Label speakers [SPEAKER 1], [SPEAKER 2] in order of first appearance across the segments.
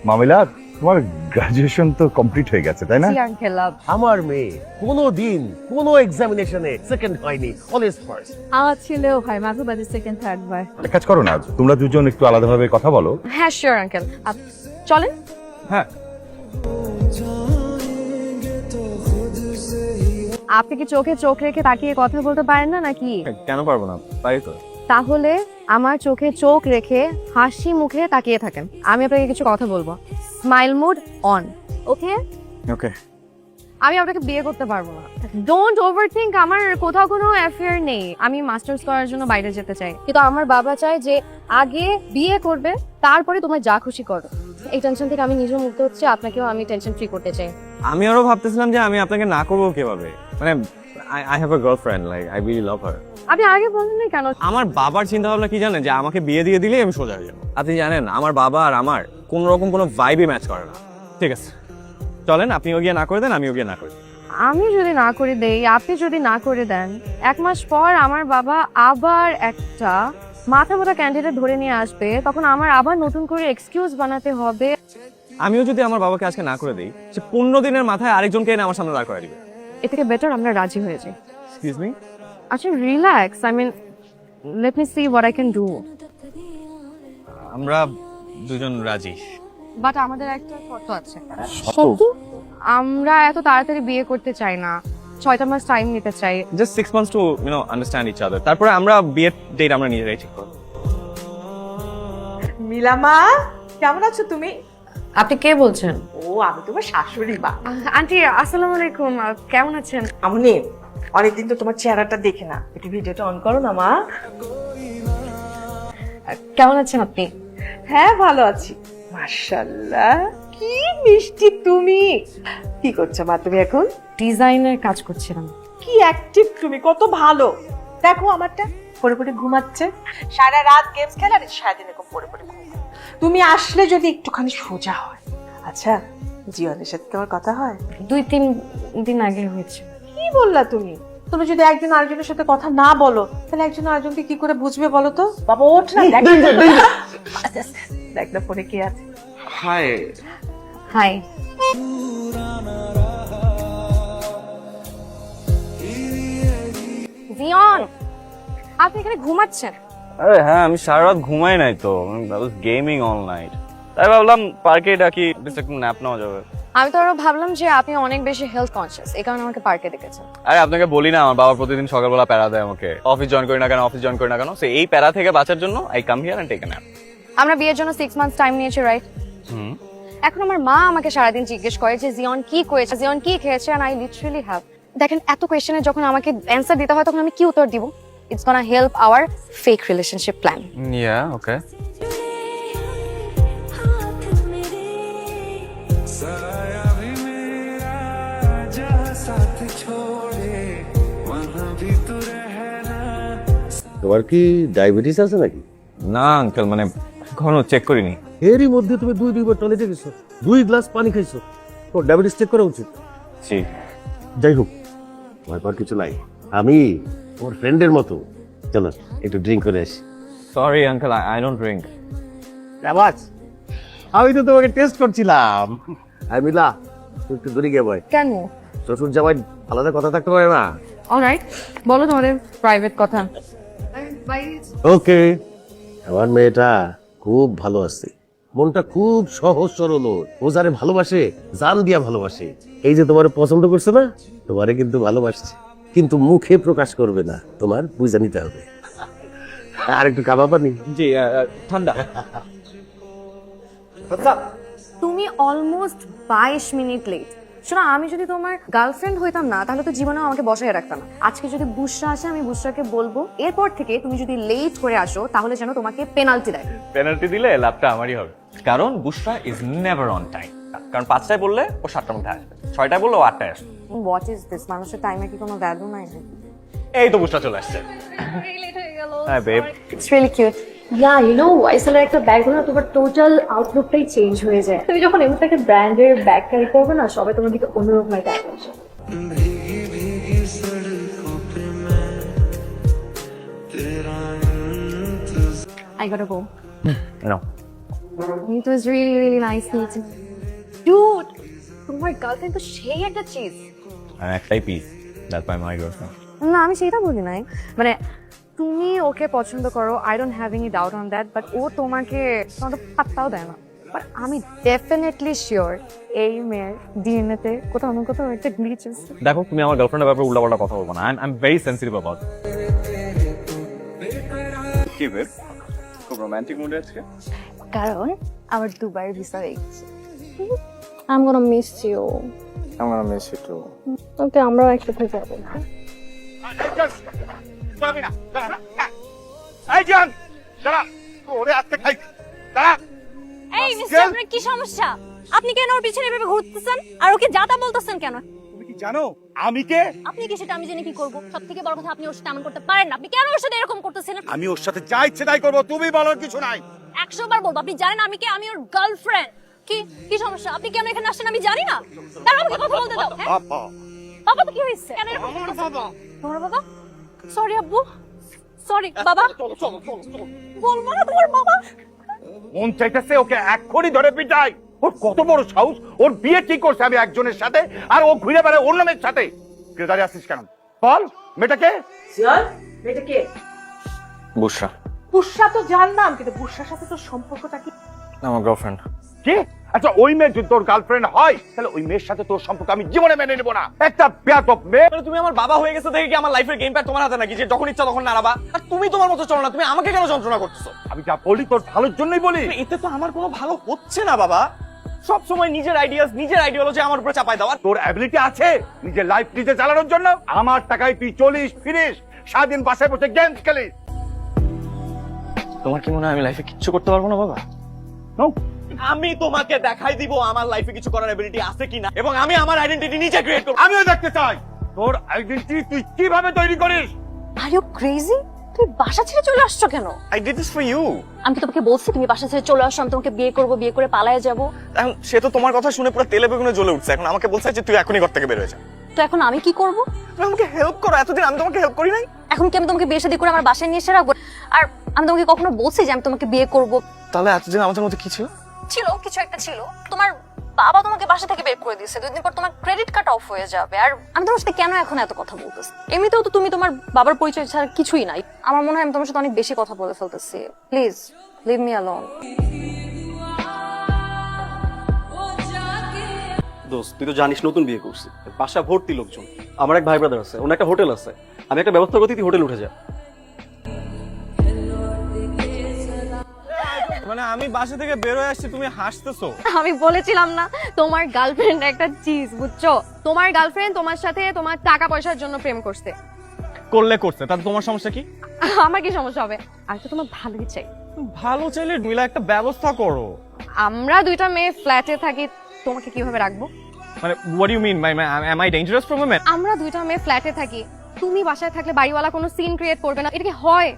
[SPEAKER 1] মামিলা, তোমার গ্রাজুয়েশন তো কমপ্লিট হয়ে গেছে তাই না?
[SPEAKER 2] জি আঙ্কেল।
[SPEAKER 3] আমার মেয়ে কোনোদিন কোনো এক্সামিনেশনে সেকেন্ড হয়নি, অলওয়েজ ফার্স্ট।
[SPEAKER 2] আমার ছেলেও হয় মাঝে মাঝে সেকেন্ড থার্ড বার।
[SPEAKER 1] এক কাজ করো না, তোমরা দুজন একটু আলাদাভাবে কথা বলো।
[SPEAKER 2] হ্যাঁ শিওর আঙ্কেল, চলেন।
[SPEAKER 1] হ্যাঁ,
[SPEAKER 2] আপনি কি চোখে চোখ রেখে তাকিয়ে কথা বলতে পারেন না নাকি?
[SPEAKER 1] কেন পারবো না, পারি তো।
[SPEAKER 2] তাহলে আমার চোখে চোখ রেখে হাসি মুখে তাকিয়ে থাকেন, আমি আপনাকে কিছু কথা বলবো। স্মাইল মুড অন, ওকে?
[SPEAKER 1] ওকে।
[SPEAKER 2] আমি আপনাকে বিয়ে করতে পারবো না। ডোন্ট ওভারথিংক, আমার কোথাও কোনো অ্যাফেয়ার নেই। আমি মাস্টার্স করার জন্য বাইরে যেতে চাই, কিন্তু আমার বাবা চায় যে আগে বিয়ে করবে, তারপরে তোমার যা খুশি করো। এই টেনশন থেকে আমি নিজেও মুক্ত হচ্ছে, আপনাকেও আমি টেনশন ফ্রি করতে চাই।
[SPEAKER 4] আমি আরো ভাবতেছিলাম যে আমি আপনাকে না করবো কিভাবে, মানে I have a girlfriend, like I really love her.
[SPEAKER 2] আপনি আগে বলেন না কেন?
[SPEAKER 4] আমার বাবার চিন্তা ভাবনা কি জানেন, যে আমাকে বিয়ে দিয়ে দিলেই আমি সোজা হয়ে যাবো। আপনি জানেন আমার বাবা আর আমার কোন রকম কোনো ভাইবই ম্যাচ করে না। ঠিক আছে চলেন, আপনিও গিয়ে না করে দেন, আমিও গিয়ে না করি।
[SPEAKER 2] আমি যদি না করে দেই, আপনি যদি না করে দেন, 1 মাস পর আমার বাবা আবার একটা মাথা মোটা ক্যান্ডিডেট ধরে নিয়ে আসবে, তখন আমার আবার নতুন করে এক্সকিউজ বানাতে হবে।
[SPEAKER 4] আমিও যদি আমার বাবাকে আজকে না করে দিই, সে 15 দিনের মাথায় আরেকজনকে এনে আমার সামনে দাঁড় করে দিবে।
[SPEAKER 2] এর থেকে বেটার আমরা রাজি হয়ে যাই।
[SPEAKER 4] Excuse me.
[SPEAKER 2] আচ্ছা relax, I mean let me see what I can do.
[SPEAKER 4] আমরা দুজন রাজি।
[SPEAKER 2] বাট আমাদের একটা শর্ত আছে। আমরা এত তাড়াতাড়ি বিয়ে করতে চাই না, 6টা মাস টাইম নিতে চাই।
[SPEAKER 4] Just 6 months to understand each other. তারপরে আমরা বিয়ের ডেট আমরা নিজেরাই ঠিক করব।
[SPEAKER 5] মিলামা, কেমন আছো তুমি?
[SPEAKER 2] আপনি কে বলছেন?
[SPEAKER 5] ও, আমি তোমার শাশুড়ি মা।
[SPEAKER 2] আন্টি আসসালামু আলাইকুম, কেমন আছেন?
[SPEAKER 5] আমনি, অনেকদিন তো তোমার চেহারাটা দেখে না, একটু ভিডিওটা অন করো না মা।
[SPEAKER 2] কেমন আছেন আপনি?
[SPEAKER 5] হ্যাঁ ভালো আছি, মাশাআল্লাহ। কি মিষ্টি তুমি। কি করছো মা তুমি এখন?
[SPEAKER 2] ডিজাইনের কাজ করছিলাম।
[SPEAKER 5] কি অ্যাক্টিভ তুমি, কত ভালো। দেখো আমারটা পড়ে পড়ে ঘুমাচ্ছে, সারা রাত গেমস খেলে আর সারাদিন এরকম পড়ে পড়ে ঘুমায়। তুমি আসলে যদি একটুখানি সোজা হয়। আচ্ছা, জীবনের সাথে তোমার কথা হয়?
[SPEAKER 2] 2-3 দিন আগে হয়েছে।
[SPEAKER 5] কি বললা তুমি? তুমি যদি একজন আরেকজনের সাথে কথা না বলো, তাহলে একজন আরেকজনকে কি করে বুঝবে বলো তো? বাবা ওঠ না, দেখ দেখ না পরে কে আছে।
[SPEAKER 4] হাই।
[SPEAKER 2] হাই। জিয়ন, আপনি এখানে ঘুমাচ্ছেন?
[SPEAKER 4] আরে হ্যাঁ, আমি সারা রাত ঘুমাই নাই তো, গেমিং অল নাইট, তাই ভাবলাম পার্কে ডাকি, একটু ন্যাপ নেওয়া যাবে।
[SPEAKER 2] আমি তো আরো ভাবলাম যে আপনি অনেক বেশি হেলথ কনসিয়াস, এই কারণে আমাকে পার্কে ডেকেছেন।
[SPEAKER 4] আরে আপনাকে বলি না, আমার বাবা প্রতিদিন সকালবেলা প্যারা দেয় আমাকে, অফিস জয়েন করি না কেন, অফিস জয়েন করি না কেন, সো এই প্যারা থেকে বাঁচার জন্য I come here and take a nap.
[SPEAKER 2] আমরা বিয়ের জন্য 6 মান্থস টাইম নিয়েছি, রাইট? এখন আমার মা আমাকে সারাদিন জিজ্ঞেস করে যে জিয়ন কি করেছে, জিয়ন কি খেয়েছে, এন্ড আই লিটারালি হ্যাভ। দেখেন এত কোয়েশ্চেনে যখন আমাকে অ্যানসার দিতে হয়, তখন আমি কি উত্তর দিব? It's gonna help our fake relationship plan.
[SPEAKER 4] Yeah okay.
[SPEAKER 3] তোমার কি ডায়াবেটিস আছে নাকি?
[SPEAKER 4] না আঙ্কেল, মানে কখনো চেক করিনি।
[SPEAKER 3] এরই মধ্যে তুমি 2-2 বার টয়লেটে গেছো, 2 গ্লাস পানি খাইছো, তো ডায়াবেটিস চেক করা উচিত।
[SPEAKER 4] জি।
[SPEAKER 3] যাই হোক, ভয় পাওয়ার কিছু নাই, আমি ওর ফ্রেন্ডের মতো। চলো একটু ড্রিঙ্ক করে আসি।
[SPEAKER 4] Sorry uncle, I don't drink.
[SPEAKER 3] আওয়াজ, আমি তো তোমাকে টেস্ট করছিলাম। আই মিলা, তুই একটু দূরে গিয়ে বয়।
[SPEAKER 2] কেন?
[SPEAKER 3] শ্বশুর জামাই আলাদা কথা থাকতে পারে না?
[SPEAKER 2] অলরাইট, বলো তোমাদের প্রাইভেট কথা।
[SPEAKER 3] ওকে। আমার মেয়েটা খুব ভালো আছে, মনটা খুব সহজ সরল, ও যারে ভালোবাসে জান দিয়া ভালোবাসে। এই যে তোমার পছন্দ করছে না, তোমারে কিন্তু ভালোবাসছে, কিন্তু মুখে প্রকাশ করবে না, তোমার বুঝে নিতে হবে। আর একটু কাবা পানি।
[SPEAKER 4] জি, ঠান্ডা।
[SPEAKER 2] তুমি অলমোস্ট 22 মিনিট লেট। শোনো, আমি যদি তোমার গার্লফ্রেন্ড হইতাম না, তাহলে তো জীবনেও আমাকে বসায় রাখতাম না। আজকে যদি বুশরা আসে, আমি বুশরাকে বলবো এরপর থেকে তুমি যদি লেট করে আসো, তাহলে যেন তোমাকে পেনাল্টি দেয়।
[SPEAKER 4] পেনাল্টি দিলে লাভটা আমারই হবে, কারণ বুশরা ইজ নেভার অন টাইম। কারণ 5টায় বললে ও 7টার মধ্যে আসবে, 6টায় বললে ও 8টায় আসবে।
[SPEAKER 2] What is this? মানুষের টাইমে কি কোনো ভ্যালু নাই?
[SPEAKER 4] এই তো বুশরা চলে আসছে। হ্যাঁ বেব।
[SPEAKER 2] It's really cute.
[SPEAKER 6] ওয়াইসেলের একটা ব্যাগ হলো না, তোমার টোটাল আউটলুকটাই চেঞ্জ হয়ে যায়। তুমি যখন এমন একটা ব্র্যান্ডের ব্যাগ ক্যারি করবে না, সবাই তোমার দিকে অন্যরকম একটা attention.
[SPEAKER 2] I got go.
[SPEAKER 4] Now.
[SPEAKER 2] It was really, really nice meeting you. Dude, তোমার গার্লফ্রেন্ড তো সেই একটা চিজ।
[SPEAKER 4] আর একটাই পিস, দ্যাট বাই মাই গার্লফ্রেন্ড।
[SPEAKER 2] না আমি সেটা বলি নাই, মানে তুমি ওকে পছন্দ করো, I don't have any doubt on that, but ও তোমাকে পাত্তাও দেয় না। বাট আমি ডেফিনেটলি শিওর এই মেয়ের ডিএনএ তে কোথাও না কোথাও একটা গ্লিচ আছে।
[SPEAKER 4] দেখো তুমি আমার গার্লফ্রেন্ডের ব্যাপারে উল্টাপাল্টা কথা বলবো না, I am very sensitive about. কি বেব, খুব রোমান্টিক মুডে আজকে?
[SPEAKER 6] কারণ আমার দুবার ভিসা হয়ে গেছে। I'm gonna miss you.
[SPEAKER 4] I'm gonna miss you too.
[SPEAKER 6] ওকে, আমরাও একসাথে যাবো।
[SPEAKER 7] এই মিস্টার, আপনার কি সমস্যা? আপনি কেন ওর পিছনে এভাবে ঘুরতেছেন আর ওকে যাতা বলতেছেন কেন?
[SPEAKER 1] তুমি কি জানো আমি কে?
[SPEAKER 7] আপনি কি সেটা আমি জেনে কি করব? সবথেকে বড় কথা, আপনি ওর সাথে এমন করতে পারেন না। আপনি কেন ওর সাথে এরকম করতেছেন?
[SPEAKER 1] আমি ওর সাথে যা ইচ্ছে তাই করবো, তুমি বলার কিছু নাই।
[SPEAKER 7] 100 বার বলবো, আপনি জানেন আমি কে? আমি ওর গার্লফ্রেন্ড। কি কি সমস্যা? আপনি কেন এখানে আসছেন আমি জানি না। তাহলে আমাকে কথা বলতে দাও। হ্যাঁ?
[SPEAKER 1] বাবা,
[SPEAKER 7] বাবা তো কি হইছে? কেন এরকম করতেছেন? তোমার বাবা? সরি আব্বু, সরি বাবা। বলবো না তোমার বাবা।
[SPEAKER 1] মন চাইতেছে ওকে এক্ষুনি ধরে পিটাই। ওর কত বড় সাহস, ওর বিয়ে ঠিক করছে আমি একজনের সাথে, আর ও ঘুরে বেড়ায় অন্য মেয়ের সাথে। কে দাঁড়িয়ে আসছিস কেন? বল, মেয়েটাকে?
[SPEAKER 5] সিয়াল, এটা কে?
[SPEAKER 4] বুশরা,
[SPEAKER 5] বুশরা তো জানলাম, কিন্তু বুশরার সাথে তোর সম্পর্কটা কি?
[SPEAKER 4] আমার গার্লফ্রেন্ড।
[SPEAKER 1] কি? আচ্ছা ওই মেয়ে যদি তোর গার্লফ্রেন্ড হয় তাহলে ওই মেয়ের সাথে তোর সম্পর্ক আমি জীবনে মেনে নেব না। একটা বেয়াদব মেয়ে।
[SPEAKER 4] মানে তুমি আমার বাবা হয়ে গেছে দেখে কি আমার লাইফের গেম প্যাড তোমার হাতে নাকি, যে যখন ইচ্ছা তখন নাড়াবা? আর তুমি তোমার মতো চলো না, তুমি আমাকে কেন যন্ত্রণা করতেছো?
[SPEAKER 1] আমি যা বলি তোর ভালোর জন্যই বলি।
[SPEAKER 4] এতে তো আমার কোনো ভালো হচ্ছে না বাবা। সব সময় নিজের আইডিয়াস, নিজের আইডিওলজি আমার উপরে চাপায় দাও।
[SPEAKER 1] তোর অ্যাবিলিটি আছে নিজের লাইফ নিজে চালানোর জন্য? আমার টাকায় তুই চলিস ফিরিস, সারাদিন বাসায় বসে গেম খেলিস।
[SPEAKER 4] তোমার কি মনে হয় আমি লাইফে কিচ্ছু করতে পারবো না বাবা?
[SPEAKER 1] No?
[SPEAKER 4] আমি তোমাকে দেখাই দিব আমার লাইফে কিছু করার এবিলিটি আছে কিনা, এবং আমি আমার আইডেন্টিটি নিজে ক্রিয়েট করব।
[SPEAKER 1] আমিও দেখতে চাই তোর আইডেন্টিটি তুই কিভাবে তৈরি করিস।
[SPEAKER 7] Are you crazy? তুমি বাসা ছেড়ে চলে আসছো কেন?
[SPEAKER 4] I did this for you.
[SPEAKER 7] আমি কি তোমাকে বলছি তুমি বাসা ছেড়ে চলে আসো, আমি তোমাকে বিয়ে করব, বিয়ে করে পালায়ে যাব?
[SPEAKER 4] এখন সে তো তোমার কথা শুনে পুরো তেলে বেগুনে জ্বলে উঠছে। এখন আমাকে বলছে যে তুই এখনই ঘর থেকে বের হয়ে যা।
[SPEAKER 7] তো এখন আমি কি করব?
[SPEAKER 4] তুমি আমাকে হেল্প করো, এতদিন আমি তোমাকে হেল্প করি নাই?
[SPEAKER 7] এখন কি আমি তোমাকে বিয়ে শাদী করে আমার বাসায় নিয়ে এসে রাখবো? আর আমি তোমাকে কখনো বলছি যে আমি তোমাকে বিয়ে করব?
[SPEAKER 4] তাহলে এতদিন আমাদের মধ্যে কি ছিল?
[SPEAKER 7] ছিল, কিছু একটা ছিল। তোমার বাবা তোমাকে বাসা থেকে বের করে দিয়েছে, 2 দিন পর তোমার ক্রেডিট কার্ড অফ হয়ে যাবে। আর আমি তোমার সাথে কেন এখন এত কথা বলতেছি? এমনিতেও তো তুমি তোমার বাবার পরিচয় ছাড়া কিছুই নাই। আমার মনে হয় আমি তোমার সাথে অনেক বেশি কথা বলে ফেলতেছি। Please leave me alone.
[SPEAKER 8] দোস্ত, তুই তো জানিস নতুন বিয়ে করছি, বাসা ভর্তি লোকজন। আমার এক ভাই ব্রাদার আছে, ওর একটা হোটেল আছে। আমি একটা ব্যবস্থা করতে, তুই হোটেল উঠে যা।
[SPEAKER 4] মানে আমি বাসা থেকে বের হয়ে আসছি, তুমি হাসতেছো?
[SPEAKER 2] আমি বলেছিলাম না তোমার গার্লফ্রেন্ড একটা চিজ, বুঝছো? তোমার গার্লফ্রেন্ড তোমার সাথে তোমার টাকা পয়সার জন্য প্রেম করছে।
[SPEAKER 4] করলে করছে, তাতে তোমার সমস্যা কি?
[SPEAKER 2] আমার কি সমস্যা হবে? আমি তো তোমার ভালোই চাই।
[SPEAKER 4] ভালো চাইলে মিলা একটা ব্যবস্থা করো।
[SPEAKER 2] আমরা দুইটা মেয়ে ফ্ল্যাটে থাকি, তোমাকে কিভাবে রাখবো?
[SPEAKER 4] মানে what you mean by am I dangerous for women?
[SPEAKER 2] আমরা দুইটা মেয়ে ফ্ল্যাটে থাকি, তুমি বাসায় থাকলে বাড়িওয়ালা কোনো সিন ক্রিয়েট করবে না, এটা কি হয়?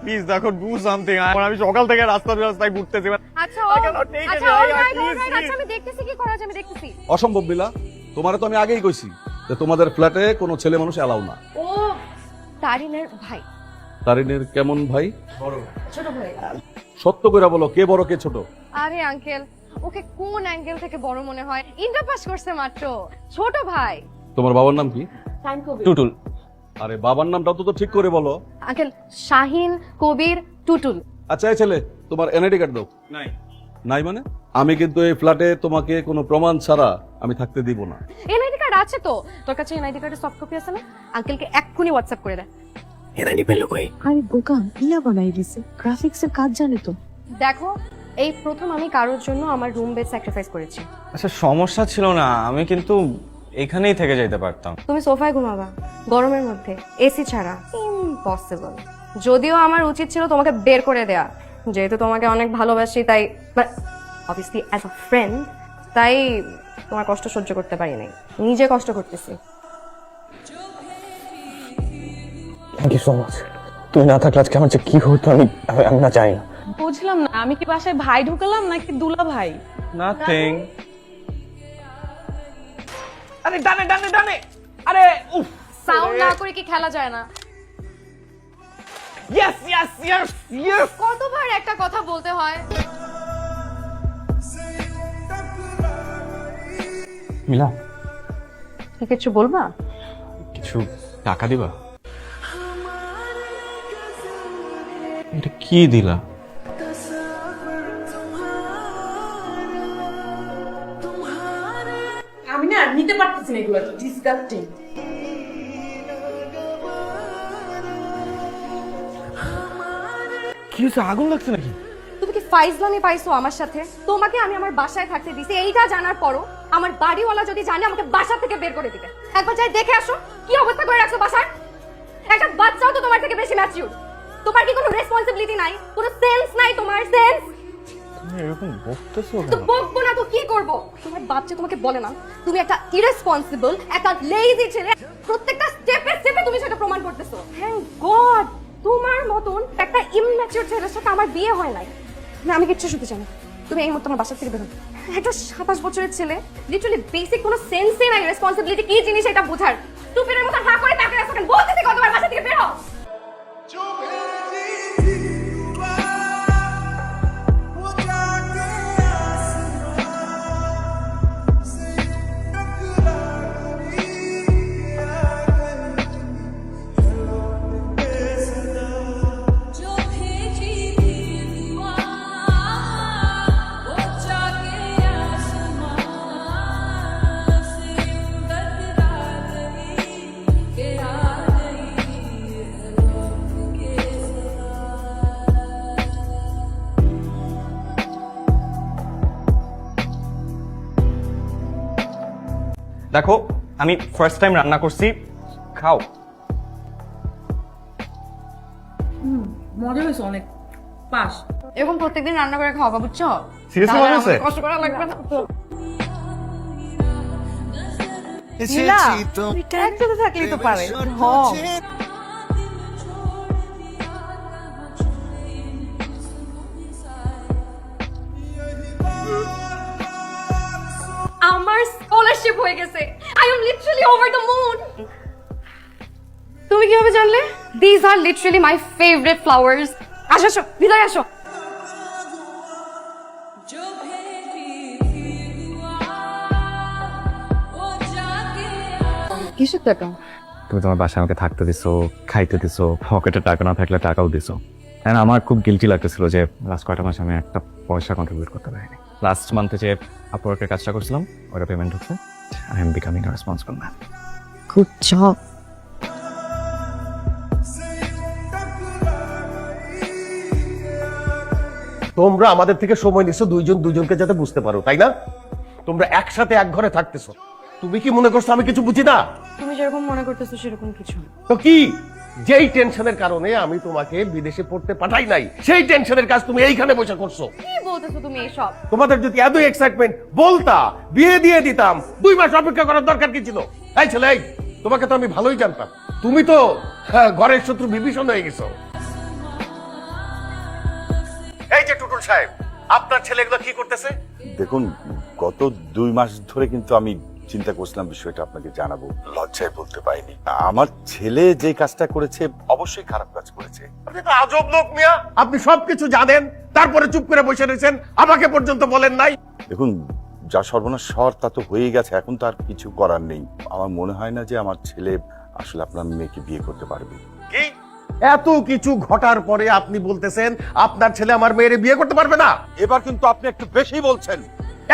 [SPEAKER 4] প্লিজ দেখো, ডু সামথিং। আমি সকাল থেকে রাস্তায় ঘুরতেছি।
[SPEAKER 2] আচ্ছা
[SPEAKER 4] I cannot take it,
[SPEAKER 2] আচ্ছা
[SPEAKER 4] I-
[SPEAKER 2] alright,
[SPEAKER 4] please,
[SPEAKER 2] alright,
[SPEAKER 4] please.
[SPEAKER 2] আচ্ছা আমি দেখতেছি কি করা যায়, আমি দেখতেছি।
[SPEAKER 9] অসম্ভব বিলা, তোমারে তো আমি আগেই কইছি যে তোমাদের ফ্ল্যাটে কোনো ছেলে মানুষ এলাও না।
[SPEAKER 2] ও তারিনের ভাই।
[SPEAKER 9] তারিনের কেমন ভাই?
[SPEAKER 2] ছোট ভাই।
[SPEAKER 9] সত্য কইরা বলো, কে বড় কে ছোট?
[SPEAKER 2] আরে আঙ্কেল, ওকে কোন অ্যাঙ্গেল থেকে বড় মনে হয়? ইন্টার পাস করছে মাত্র, ছোট ভাই।
[SPEAKER 9] তোমার বাবার নাম কি?
[SPEAKER 4] টুটুল।
[SPEAKER 9] আরে বাবার নামটাও তো ঠিক করে বলো।
[SPEAKER 2] আঙ্কেল শাহিন কবির টুটুল।
[SPEAKER 9] আচ্ছা এই ছেলে, তোমার এনআইডি কার্ড দাও।
[SPEAKER 4] নাই।
[SPEAKER 9] নাই মানে? আমি কিন্তু এই ফ্ল্যাটে তোমাকে কোনো প্রমাণ ছাড়া আমি থাকতে দিব না।
[SPEAKER 2] এনআইডি কার্ড আছে তো? তোর কাছে এনআইডি কার্ডের সফট কপি আছে না? আঙ্কেলকে এক্ষুনি হোয়াটসঅ্যাপ করে দে।
[SPEAKER 10] আরে বোকা, ইলা বানাই দিছে, গ্রাফিক্সের কাজ জানে তো।
[SPEAKER 2] দেখো, এই প্রথম আমি কারোর জন্য আমার রুম বেড স্যাক্রিফাইস করেছি।
[SPEAKER 4] আচ্ছা সমস্যা ছিল না, আমি কিন্তু এখানেই থেকে যেতে পারতাম।
[SPEAKER 2] তুমি সোফায় ঘুমাবা গরমের মধ্যে, এসি ছাড়া? ইম্পসিবল। যদিও আমার উচিত ছিল তোমাকে বের করে দেয়া, যেহেতু তোমাকে অনেক ভালোবাসি, তাই অবভিয়াসলি অ্যাজ আ ফ্রেন্ড, তাই তোমার কষ্ট সহ্য করতে পারি নাই, নিজে কষ্ট করতেছি।
[SPEAKER 11] Thank you so much. তুমি না থাকলে আজকে আমার যে কি হতো আমি না চাই না।
[SPEAKER 10] বুঝলাম না, আমি কি বাসায় ভাই ঢুকালাম নাকি দুলা ভাই?
[SPEAKER 4] নাথিং। আরে ডানে ডানে ডানে। আরে উফ,
[SPEAKER 2] সাউন্ড না করে কি খেলা যায় না?
[SPEAKER 4] Yes yes yes yes.
[SPEAKER 2] কতবার একটা কথা বলতে হয়?
[SPEAKER 4] মিলা,
[SPEAKER 5] কিছু বলবা?
[SPEAKER 4] কিছু টাকা দিবা? এটা কি দিলা?
[SPEAKER 5] আমি না নিতে পারতেছি না এগুলো, ডিসগাস্টিং।
[SPEAKER 4] কি হয়েছে, আগুন লাগছে নাকি?
[SPEAKER 2] তুমি কি ফাইজলামি পাইছো আমার সাথে? তোমাকে আমি আমার বাসায় থাকতে দিছি, এইটা জানার পরও আমার বাড়িওয়ালা যদি জানে আমাকে বাসা থেকে বের করে দিবে। একবার যাই দেখে আসো কি অবস্থা করে রাখছো বাসার। একটা বাচ্চাও তো তোমার থেকে বেশি ম্যাচিউর। তোমার কি কোনো রেসপন্সিবিলিটি নাই, কোনো সেন্স নাই? তোমার সেন্স?
[SPEAKER 4] তুমি এরকম বকতেছো
[SPEAKER 2] তো
[SPEAKER 4] কেন?
[SPEAKER 2] বকবো না তো কি করব? তোমার বাচ্চা তোমাকে বলে না তুমি একটা ইরেসপন্সিবল, একটা লেজি ছেলে। প্রত্যেকটা স্টেপে স্টেপে তুমি সেটা প্রমাণ করতেছো। থ্যাংক গড তোমার মতন একটা ইমম্যাচিউর ছেলের সাথে আমার বিয়ে হয় নাই। না, আমি কিচ্ছু শুনতে চাই না। তুমি এই মুহূর্তে আমার বাসা থেকে বেরো। একটা 27 বছরের ছেলে, লিটারালি বেসিক কোনো সেন্সই নাই রেসপন্সিবিলিটি কি জিনিস এটা বোঝার। স্টুপিডের মতো হা করে তাকিয়ে আছো কেন? বলতেছি কত তোমার বাসা থেকে বের হও।
[SPEAKER 4] দেখো, আমি ফার্স্ট টাইম রান্না করছি, খাও।
[SPEAKER 5] মজা হয়েছে অনেক, পাস।
[SPEAKER 2] এরকম প্রত্যেকদিন রান্না করে খাওয়া, বুঝছো?
[SPEAKER 4] সিরিয়াসলি মনে হচ্ছে?
[SPEAKER 2] কষ্ট করা লাগবে না তো।
[SPEAKER 5] নীলা, একসাথে থাকলেই তো পারে। হ্যাঁ,
[SPEAKER 2] আমার স্কলারশিপ হয়ে গেছে। I am literally over the moon. তুমি কিভাবে জানলে? This are literally my favourite flowers. আসো আসো, ভিতরে আসো। কিসের টাকা?
[SPEAKER 4] তুমি তোমার বাসায় আমাকে থাকতে দিছো, খাইতে দিছো, পকেটে টাকা না থাকলে টাকাও দিছো। And আমার খুব গিল্টি লাগতেছিল যে লাস্ট কয়টা মাসে আমি একটা পয়সা কন্ট্রিবিউট করতে পারিনি। লাস্ট মান্থে যে আপওয়ার্কের কাজটা করছিলাম, ওটা পেমেন্ট হচ্ছে। I am becoming a responsible man.
[SPEAKER 10] Good job.
[SPEAKER 3] তোমরা আমাদের থেকে সময় নিছো দুইজন দুইজনকে যাতে বুঝতে পারো, তাই না? তোমরা একসাথে এক ঘরে থাকতেছো। তুমি কি মনে করছো আমি কিছু বুঝি না?
[SPEAKER 2] তুমি যেরকম মনে করতেছো সেরকম কিছু না।
[SPEAKER 3] তো কি? যেই টেনশনের কারণে আমি তোমাকে বিদেশে পড়তে পাঠাই নাই, সেই টেনশনের কাজ তুমি এইখানে বসে করছো।
[SPEAKER 2] কি বলতেছো তুমি এসব?
[SPEAKER 3] তোমাদের যদি এত এক্সাইটমেন্ট বলতা, বিয়ে দিয়ে দিতাম। 2 মাস অপেক্ষা করার দরকার কি ছিল? এই ছেলে, এই, তোমাকে তো আমি ভালোই জানতাম। তুমি তো ঘরের শত্রু বিভীষণ হয়ে গেছো। এই যে টুটুল সাহেব, আপনার ছেলে এগুলো কি করতেছে?
[SPEAKER 1] দেখুন, গত 2 মাস ধরে কিন্তু আমি চিন্তা করছিলাম বিষয়টা আপনাকে জানাবো, লজ্জায় বলতে পারিনি। আমার ছেলে যে কাজটা করেছে অবশ্যই খারাপ কাজ করেছে।
[SPEAKER 3] আপনি তো আজব লোক মিয়া, আপনি সবকিছু জানেন তারপরে চুপ করে বসে রয়েছেন, আমাকে পর্যন্ত বলেন নাই।
[SPEAKER 1] দেখুন, যা সর্বনাশ হওয়ার তা তো হয়ে গেছে, এখন তো আর কিছু করার নেই। আমার মনে হয় না যে আমার ছেলে আসলে আপনার মেয়েকে বিয়ে করতে পারবে।
[SPEAKER 3] কি? এত কিছু ঘটার পরে আপনি বলতেছেন আপনার ছেলে আমার মেয়েরে বিয়ে করতে পারবে না?
[SPEAKER 1] এবার কিন্তু আপনি একটু বেশি বলছেন।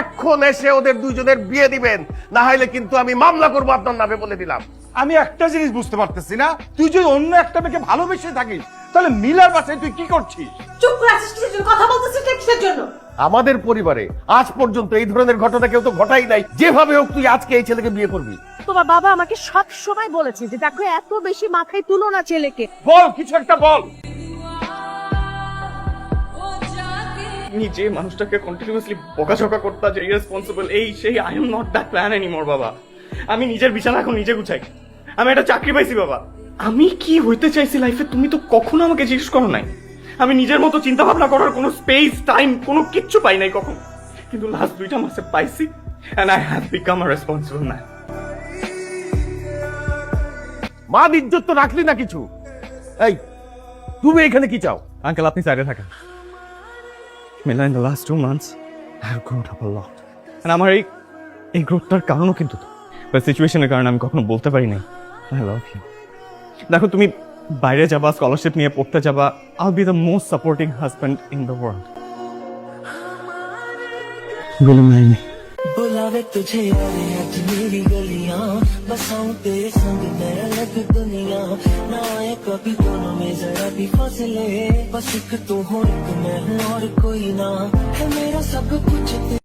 [SPEAKER 3] এখন এসে ওদের দুইজনের বিয়ে দিবেন, না হলে কিন্তু আমি মামলা করবো আপনার নামে, বলে দিলাম।
[SPEAKER 1] আমি একটা জিনিস বুঝতে পারতেছি না, তুই যদি অন্য একটা মেয়েকে ভালোবেসে থাকিস তাহলে মিলার বাসায় তুই কি করছিস?
[SPEAKER 5] চুপ করে আছিস কিসের জন্য? কথা বলতেছিস কিসের জন্য?
[SPEAKER 3] আমাদের পরিবারে আজ পর্যন্ত এই ধরনের ঘটনা কেউ তো ঘটাই নাই। যেভাবে হোক তুই আজকে এই ছেলেকে বিয়ে করবি।
[SPEAKER 5] তোমার বাবা আমাকে সব সময় বলেছে যে দেখো এত বেশি মাথায় তুলো না ছেলেকে।
[SPEAKER 3] বল, কিছু একটা বল।
[SPEAKER 4] আমি যে মানুষটাকে কন্টিনিউয়াসলি বকাঝকা করতা যে ইরেসপন্সিবল, এই সেই, I am not that plan anymore বাবা। আমি নিজের বিছানা এখন নিজে গুছাই। আমি একটা চাকরি পাইছি বাবা। আমি কি হইতে চাইছি লাইফে তুমি তো কখনো আমাকে জিজ্ঞেস করো নাই। আমি নিজের মতো চিন্তা ভাবনা করার কোনো স্পেস, টাইম, কোনো কিচ্ছু পাই নাই কখন। কিন্তু লাস্ট 2টা মাসে পাইছি, and I have become a responsible man.
[SPEAKER 3] মান ইজ্জত তো রাখলি না কিছু। এই, তুমি এখানে কি চাও?
[SPEAKER 4] আঙ্কেল, আপনি সাইডে থাকেন। মিলা, in the last 2 months I have grown up a lot. And আমার এই গ্রোথটার কারণও কিন্তু বা সিচুয়েশনের কারণে আমি কখনো বলতে পারি নাই আই লাভ ইউ। দেখো তুমি বাইরে যাবা, স্কলারশিপ নিয়ে পড়তে যাবা, I B the most supporting husband in the world. বলো নাইনি
[SPEAKER 12] बुलावे तुझे यारे आज मेरी गलियां बसाऊं तेरे संग मैं अलग दुनिया ना आए कभी दोनों में जरा भी फासले बस एक तू हो एक मैं हूँ और कोई ना है मेरा सब कुछ